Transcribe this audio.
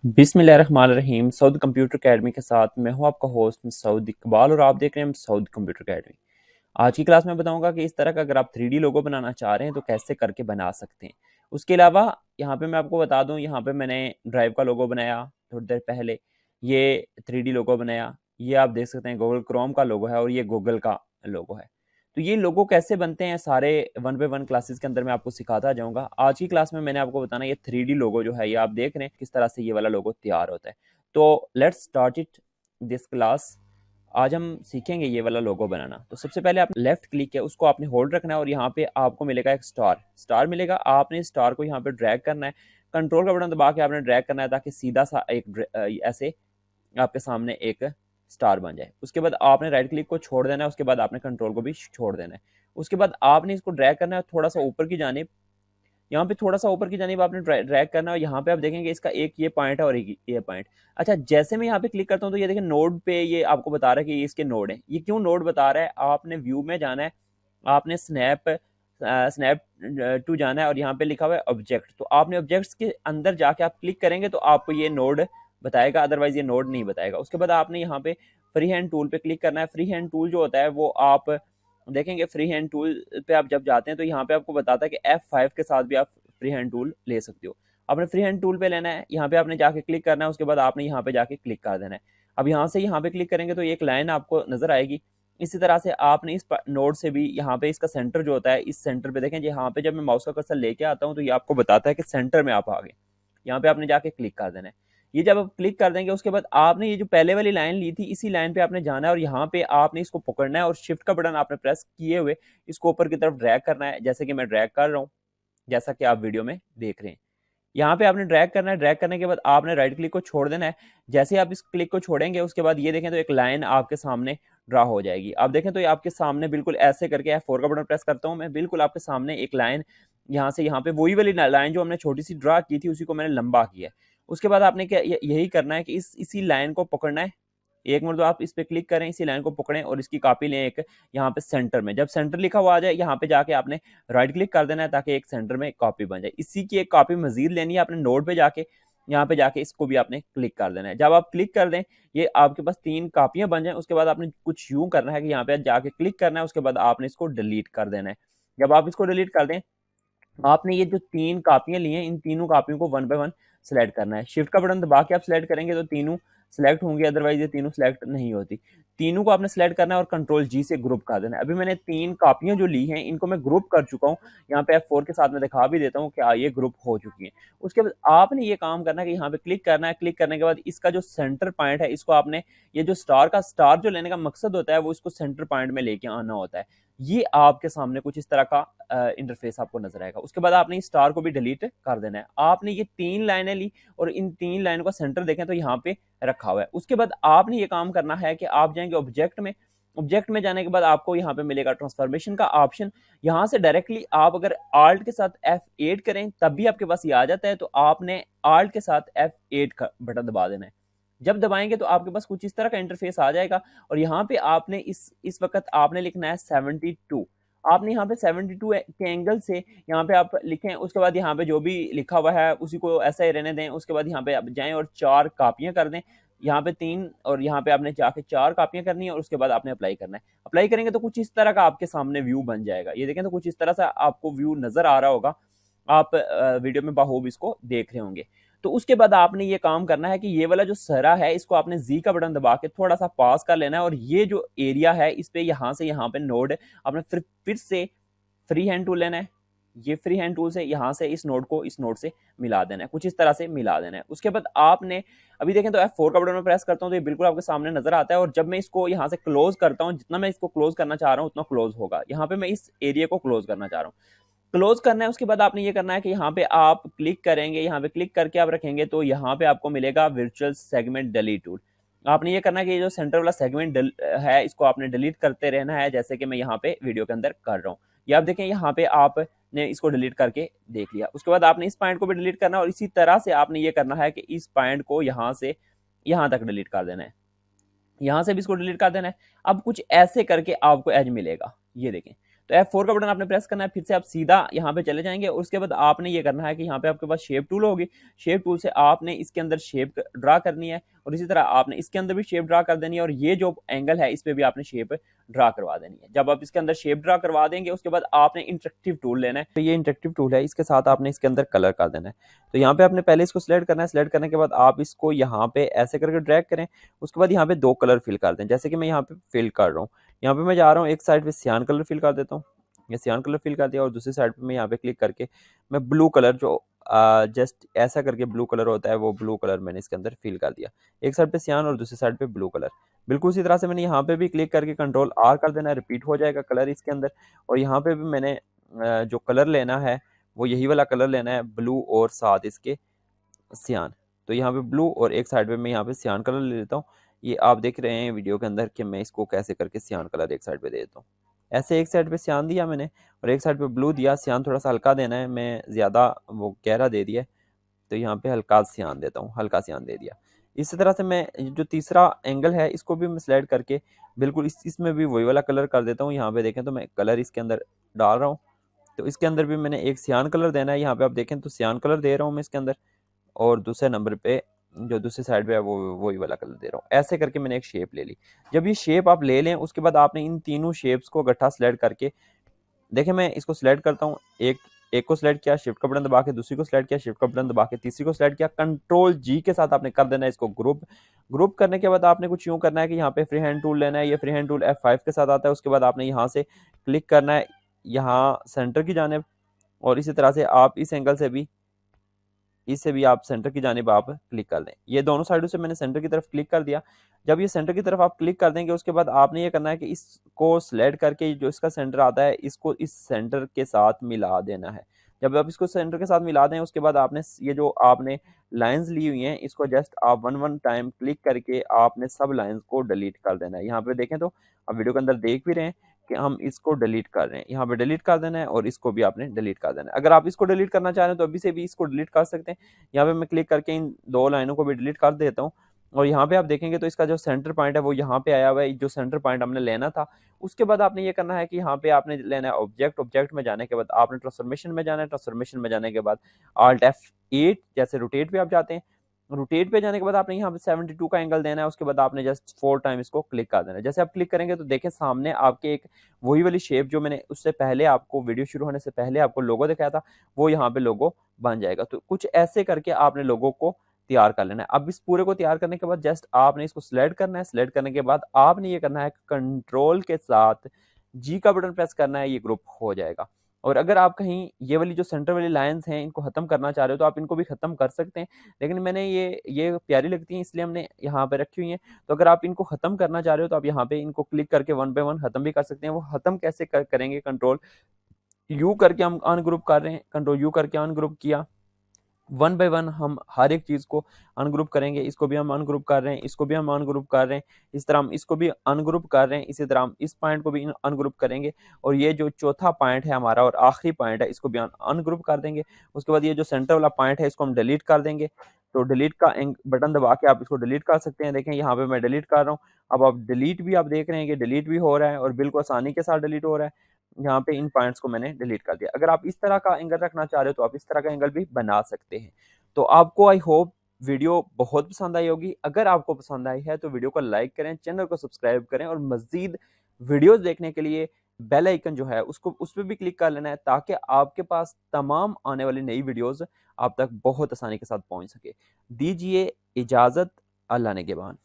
बिस्मिल्लाहिर्रहमानिर्रहीम। Saud computer academy के साथ मैं हूं आपका होस्ट सऊद इकबाल और आप देख रहे हैं सऊद कंप्यूटर अकेडमी। आज की क्लास में बताऊंगा कि इस तरह का अगर आप 3D लोगो बनाना चाह रहे हैं तो कैसे करके बना सकते हैं। उसके अलावा यहाँ पे मैं आपको बता दूं, यहाँ पे मैंने ड्राइव का लोगो बनाया थोड़ी देर पहले। ये 3D लोगो बनाया, ये आप देख सकते हैं गूगल क्रोम का लोगो है और ये गूगल का लोगो है। तो ये लोगो कैसे बनते हैं सारे 1 बाय 1 क्लासेस के अंदर मैं आपको सिखाता जाऊंगा। आज की क्लास में मैंने आपको बताना ये 3D लोगो जो है ये आप देख रहे हैं किस तरह से ये वाला लोगो तैयार होता है। तो let's start it this class. आज हम सीखेंगे ये वाला लोगो बनाना। तो सबसे पहले आप लेफ्ट क्लिक है उसको आपने होल्ड रखना है और यहाँ पे आपको मिलेगा एक स्टार स्टार मिलेगा। आपने स्टार को यहाँ पे ड्रैग करना है, कंट्रोल का बटन दबा के आपने ड्रैग करना है ताकि सीधा सा एक ऐसे आपके सामने एक स्टार बन जाए। उसके बाद आपने राइट क्लिक को छोड़ देना है, उसके बाद आपने कंट्रोल को भी छोड़ देना है। उसके बाद आपने इसको ड्रैग करना है थोड़ा सा ऊपर की जानिब, यहाँ पे थोड़ा सा ऊपर की जानिब आपने ड्रैग करना है। यहाँ पे आप देखेंगे इसका एक ये पॉइंट है और एक ये पॉइंट। अच्छा, जैसे मैं यहाँ पे क्लिक करता हूँ तो ये देखिए नोड पे ये आपको बता रहा है कि ये इसके नोड है। ये क्यों नोड बता रहा है? आपने व्यू में जाना है, आपने स्नैप टू जाना है और यहाँ पे लिखा हुआ है ऑब्जेक्ट। तो आपने ऑब्जेक्ट्स के अंदर जाके आप क्लिक करेंगे तो आपको ये नोड बताएगा, अदरवाइज ये नोड नहीं बताएगा। उसके बाद आपने यहाँ पे फ्री हैंड टूल पे क्लिक करना है। फ्री हैंड टूल जो होता है वो आप देखेंगे फ्री हैंड टूल पे आप जब जाते हैं तो यहाँ पे आपको बताता है कि F5 के साथ भी आप फ्री हैंड टूल ले सकते हो। आपने फ्री हैंड टूल पे लेना है, यहाँ पे आपने जाके क्लिक करना है, उसके बाद आपने यहाँ पे जाके क्लिक कर देना है। अब यहाँ से यहाँ पे क्लिक करेंगे तो एक लाइन आपको नजर आएगी। इसी तरह से आपने इस नोड से भी यहाँ पे इसका सेंटर जो होता है, इस सेंटर पे देखें यहाँ पे जब मैं माउस का कर्सर लेके आता हूँ तो ये आपको बताता है कि सेंटर में आप आ गए। यहाँ पे आपने जाके क्लिक कर देना है। ये जब आप क्लिक कर देंगे उसके बाद आपने ये जो पहले वाली लाइन ली थी इसी लाइन पे आपने जाना है और यहाँ पे आपने इसको पकड़ना है और शिफ्ट का बटन आपने प्रेस किए हुए इसको ऊपर की तरफ ड्रैग करना है, जैसे कि मैं ड्रैग कर रहा हूँ, जैसा कि आप वीडियो में देख रहे हैं। यहाँ पे आपने ड्रैग करना है, ड्रैग करने के बाद आपने राइट क्लिक को छोड़ देना है। जैसे आप इस क्लिक को छोड़ेंगे उसके बाद ये देखें तो एक लाइन आपके सामने ड्रा हो जाएगी। आप देखें तो ये आपके सामने बिल्कुल ऐसे करके F4 का बटन प्रेस करता हूँ मैं, बिल्कुल आपके सामने एक लाइन यहाँ से यहाँ पे वही वाली लाइन जो हमने छोटी सी ड्रा की थी उसी को मैंने लंबा किया है। उसके बाद आपने क्या यही करना है कि इसी लाइन को पकड़ना है। एक मिनट तो आप इस पे क्लिक करें, इसी लाइन को पकड़ें और इसकी कॉपी लें एक यहाँ पे सेंटर में। जब सेंटर लिखा हुआ आ जाए यहाँ पे जाके आपने राइट क्लिक कर देना है ताकि एक सेंटर में कॉपी बन जाए। इसी की एक कॉपी मजीद लेनी है, आपने नोट पे जाके यहाँ पे जाके इसको भी आपने क्लिक कर देना है। जब आप क्लिक कर दें ये आपके पास 3 कॉपियां बन जाए उसके बाद आपने कुछ यूं करना है कि यहाँ पे जाके क्लिक करना है, उसके बाद आपने इसको डिलीट कर देना है। जब आप इसको डिलीट कर दें आपने ये जो 3 कॉपियां ली हैं इन तीनों कॉपियों को 1 बाय 1 सिलेक्ट करना है। शिफ्ट का बटन दबा के आप सिलेक्ट करेंगे तो तीनों सिलेक्ट होंगे, अदरवाइज ये तीनों सिलेक्ट नहीं होती। तीनों को आपने सिलेक्ट करना है और कंट्रोल जी से ग्रुप कर देना है। अभी मैंने 3 कॉपियां जो ली हैं इनको मैं ग्रुप कर चुका हूँ। यहाँ पे F4 के साथ मैं दिखा भी देता हूँ कि ये ग्रुप हो चुकी है। उसके बाद आपने ये काम करना है कि यहाँ पे क्लिक करना है। क्लिक करने के बाद इसका जो सेंटर पॉइंट है इसको आपने ये जो स्टार जो लेने का मकसद होता है वो इसको सेंटर पॉइंट में लेके आना होता है। ये आपके सामने कुछ इस तरह का इंटरफेस आपको नजर आएगा। उसके बाद आपने स्टार को भी डिलीट कर देना है। आपने ये 3 लाइनें ली और इन 3 लाइनों का सेंटर देखें तो यहाँ पे रखा हुआ है। उसके बाद आपने ये काम करना है कि आप जाएंगे ऑब्जेक्ट में। ऑब्जेक्ट में जाने के बाद आपको यहाँ पे मिलेगा ट्रांसफॉर्मेशन का ऑप्शन। यहाँ से डायरेक्टली आप अगर आल्ट के साथ F8 करें तब भी आपके पास ये आ जाता है, तो आपने आल्ट के साथ F8 का बटन दबा देना है। जब दबाएंगे तो आपके पास कुछ इस तरह का इंटरफेस आ जाएगा और यहाँ पे आपने इस वक्त आपने लिखना है 72। आपने यहाँ पे 72 के एंगल से यहाँ पे आप लिखें। उसके बाद यहाँ पे जो भी लिखा हुआ है उसी को ऐसा ही रहने दें। उसके बाद यहाँ पे आप जाएं और 4 कापियां कर दें। यहाँ पे 3 और यहाँ पे आपने जाके 4 कापियां करनी है और उसके बाद आपने अप्लाई करना है। अप्लाई करेंगे तो कुछ इस तरह का आपके सामने व्यू बन जाएगा। ये देखें तो कुछ इस तरह से आपको व्यू नजर आ रहा होगा। आप वीडियो में बाखूब इसको देख रहे होंगे। तो उसके बाद आपने ये काम करना है कि ये वाला जो सरा है इसको आपने जी का बटन दबा के थोड़ा सा पास कर लेना है और ये जो एरिया है इस पे यहाँ से यहाँ पे नोड आपने फिर से फ्री हैंड टूल लेना है। ये फ्री हैंड टूल से यहाँ से इस नोड को इस नोड से मिला देना है, कुछ इस तरह से मिला देना है। उसके बाद आपने अभी देखें तो F4 का बटन में प्रेस करता हूँ तो ये बिल्कुल आपके सामने नजर आता है और जब मैं इसको यहाँ से क्लोज करता हूँ, जितना मैं इसको क्लोज करना चाह रहा हूँ उतना क्लोज होगा। यहाँ पे मैं इस एरिया को क्लोज करना चाह रहा हूँ, क्लोज करना है। उसके बाद आपने ये करना है कि यहाँ पे आप क्लिक करेंगे, यहाँ पे क्लिक करके आप रखेंगे तो यहाँ पे आपको मिलेगा वर्चुअल सेगमेंट डिलीट टूल। आपने ये करना है कि ये जो सेंटर वाला सेगमेंट है इसको आपने डिलीट करते रहना है, जैसे कि मैं यहाँ पे वीडियो के अंदर कर रहा हूँ। ये आप देखें यहाँ पे आपने इसको डिलीट करके देख लिया। उसके बाद आपने इस पॉइंट को भी डिलीट करना है और इसी तरह से आपने ये करना है कि इस पॉइंट को यहाँ से यहाँ तक डिलीट कर देना है, यहाँ से भी इसको डिलीट कर देना है। अब कुछ ऐसे करके आपको एज मिलेगा, ये देखें। तो F4 का बटन आपने प्रेस करना है, फिर से आप सीधा यहाँ पे चले जाएंगे और उसके बाद आपने ये करना है कि यहाँ पे आपके पास शेप टूल होगी, शेप टूल से आपने इसके अंदर शेप ड्रा करनी है और इसी तरह आपने इसके अंदर भी शेप ड्रा कर देनी है और ये जो एंगल है इस पे भी आपने शेप ड्रा करवा देनी है। जब आप इसके अंदर शेप ड्रा करवा देंगे उसके बाद आपने इंटरेक्टिव टूल लेना है, तो ये इंटरेक्टिव टूल है, इसके साथ आपने इसके अंदर कलर कर देना है। तो यहाँ पे आपने पहले इसको सिलेक्ट करना है, सिलेक्ट करने के बाद आप इसको यहाँ पे ऐसे करके ड्रैग करें, उसके बाद यहाँ पे 2 कलर फिल कर दें, जैसे कि मैं यहाँ पे फिल कर रहा हूँ। यहाँ पे मैं जा रहा हूँ एक साइड पे सियान कलर फिल कर देता हूँ, ये सियान कलर फिल कर दिया और दूसरी साइड पे मैं यहाँ पे क्लिक करके मैं ब्लू कलर जो जस्ट ऐसा करके ब्लू कलर होता है वो ब्लू कलर मैंने इसके अंदर फिल कर दिया, एक साइड पे सियान और दूसरी साइड पे ब्लू कलर। बिल्कुल उसी तरह से मैंने यहाँ पे भी क्लिक करके कंट्रोल आर कर देना है, रिपीट हो जाएगा कलर इसके अंदर। और यहाँ पे भी मैंने जो कलर लेना है वो यही वाला कलर लेना है, ब्लू और साथ इसके सियान। तो यहाँ पे ब्लू और एक साइड पे मैं यहाँ पे सियान कलर ले लेता हूँ। ये आप देख रहे हैं वीडियो के अंदर कि मैं इसको कैसे करके सियान कलर एक साइड पे दे देता हूँ। ऐसे एक साइड पे सियान दिया मैंने और एक साइड पे ब्लू दिया, सियान थोड़ा सा हल्का देना है, मैं ज़्यादा वो गहरा दे दिया तो यहाँ पे हल्का सियान देता हूँ, हल्का सियान दे दिया। इसी तरह से मैं जो तीसरा एंगल है इसको भी मैं सिलेक्ट करके बिल्कुल इसमें भी वही वाला कलर कर देता हूँ। यहाँ पे देखें तो मैं कलर इसके अंदर डाल रहा हूँ, तो इसके अंदर भी मैंने एक सियान कलर देना है। यहाँ पे आप देखें तो सियान कलर दे रहा हूँ मैं इसके अंदर और दूसरे नंबर पे जो दूसरी साइड पे है वो वही वाला कलर दे रहा हूँ। ऐसे करके मैंने एक शेप ले ली। जब ये शेप आप ले लें उसके बाद आपने इन तीनों शेप्स को इकट्ठा सिलेक्ट करके देखें, मैं इसको सिलेक्ट करता हूँ, एक को सिलेक्ट किया, शिफ्ट का बटन दबा के दूसरी को सिलेक्ट किया, शिफ्ट का बटन दबा के तीसरी को सिलेक्ट किया, कंट्रोल जी के साथ आपने कर देना है इसको ग्रुप। ग्रुप करने के बाद आपने कुछ यूं करना है कि यहाँ पे फ्री हैंड टूल लेना है, ये फ्री हैंड टूल F5 के साथ आता है। उसके बाद आपने यहाँ से क्लिक करना है यहाँ सेंटर की जानिब और इसी तरह से आप इस एंगल से भी इससे भी आप सेंटर की जानिब आप क्लिक कर दें। ये दोनों साइडों से मैंने सेंटर की तरफ क्लिक कर दिया। जब ये सेंटर की तरफ आप क्लिक कर देंगे उसके बाद आपने ये करना है कि इसको सिलेक्ट करके जो इसका सेंटर आता है इसको इस सेंटर के साथ मिला देना है। जब आप इसको सेंटर के साथ मिला दें उसके बाद आपने ये जो आपने लाइंस ली हुई हैं इसको जस्ट आप वन टाइम क्लिक करके आपने सब लाइंस को डिलीट कर देना है। यहाँ पे देखें तो आप वीडियो के अंदर देख भी रहे हैं कि हम इसको डिलीट कर रहे हैं, यहाँ पे डिलीट कर देना है और इसको भी आपने डिलीट कर देना है। अगर आप इसको डिलीट करना चाह रहे हैं तो अभी से भी इसको डिलीट कर सकते हैं। यहाँ पे मैं क्लिक करके इन 2 लाइनों को भी डिलीट कर देता हूँ और यहाँ पे आप देखेंगे तो इसका जो सेंटर पॉइंट है वो यहाँ पे आया हुआ है, जो सेंटर पॉइंट हमने लेना था। उसके बाद आपने ये करना है कि यहाँ पे आपने लेना है ऑब्जेक्ट, ऑब्जेक्ट में जाने के बाद आपने ट्रांसफॉर्मेशन में जाना है, ट्रांसफॉर्मेशन में जाने के बाद Alt F8 जैसे रोटेट पे आप जाते हैं, रोटेट पे जाने के बाद आपने यहाँ पे 72 का एंगल देना है। उसके बाद आपने जस्ट 4 टाइम इसको क्लिक कर देना है। जैसे आप क्लिक करेंगे तो देखें सामने आपके एक वही वाली शेप जो मैंने उससे पहले आपको वीडियो शुरू होने से पहले आपको लोगो दिखाया था वो यहाँ पे लोगो बन जाएगा। तो कुछ ऐसे करके आपने लोगो को तैयार कर लेना है। अब इस पूरे को तैयार करने के बाद जस्ट आपने इसको सिलेक्ट करना है, सिलेक्ट करने के बाद आपने ये करना है कंट्रोल के साथ जी का बटन प्रेस करना है, ये ग्रुप हो जाएगा। और अगर आप कहीं ये वाली जो सेंटर वाली लाइंस हैं इनको खत्म करना चाह रहे हो तो आप इनको भी खत्म कर सकते हैं, लेकिन मैंने ये प्यारी लगती हैं इसलिए हमने यहाँ पे रखी हुई हैं। तो अगर आप इनको खत्म करना चाह रहे हो तो आप यहाँ पे इनको क्लिक करके 1 बाय 1 खत्म भी कर सकते हैं। वो खत्म कैसे करेंगे, कंट्रोल यू करके हम अनग्रुप कर रहे हैं, कंट्रोल यू करके अनग्रुप किया, 1 बाय 1 हम हर एक चीज़ को अनग्रुप करेंगे। इसको भी हम अनग्रुप कर रहे हैं, इसको भी हम अनग्रुप कर रहे हैं, इस तरह हम इसको भी अनग्रुप कर रहे हैं, इसी तरह हम इस पॉइंट को भी अनग्रुप करेंगे और ये जो चौथा पॉइंट है हमारा और आखिरी पॉइंट है इसको भी अनग्रुप कर देंगे। उसके बाद ये जो सेंटर वाला पॉइंट है इसको हम डिलीट कर देंगे। तो डिलीट का बटन दबा के आप इसको डिलीट कर सकते हैं। देखें यहाँ पे मैं डिलीट कर रहा हूँ। अब आप डिलीट भी आप देख रहे हैं कि डिलीट भी हो रहा है और बिल्कुल आसानी के साथ डिलीट हो रहा है। यहाँ पे इन पॉइंट्स को मैंने डिलीट कर दिया। अगर आप इस तरह का एंगल रखना चाह रहे हो तो आप इस तरह का एंगल भी बना सकते हैं। तो आपको आई होप वीडियो बहुत पसंद आई होगी। अगर आपको पसंद आई है तो वीडियो को लाइक करें, चैनल को सब्सक्राइब करें और मज़ीद वीडियोस देखने के लिए बेल आइकन जो है उसको उस पर भी क्लिक कर लेना है ताकि आपके पास तमाम आने वाली नई वीडियोस आप तक बहुत आसानी के साथ पहुंच सके। दीजिए इजाज़त, अल्लाह ने के बाद।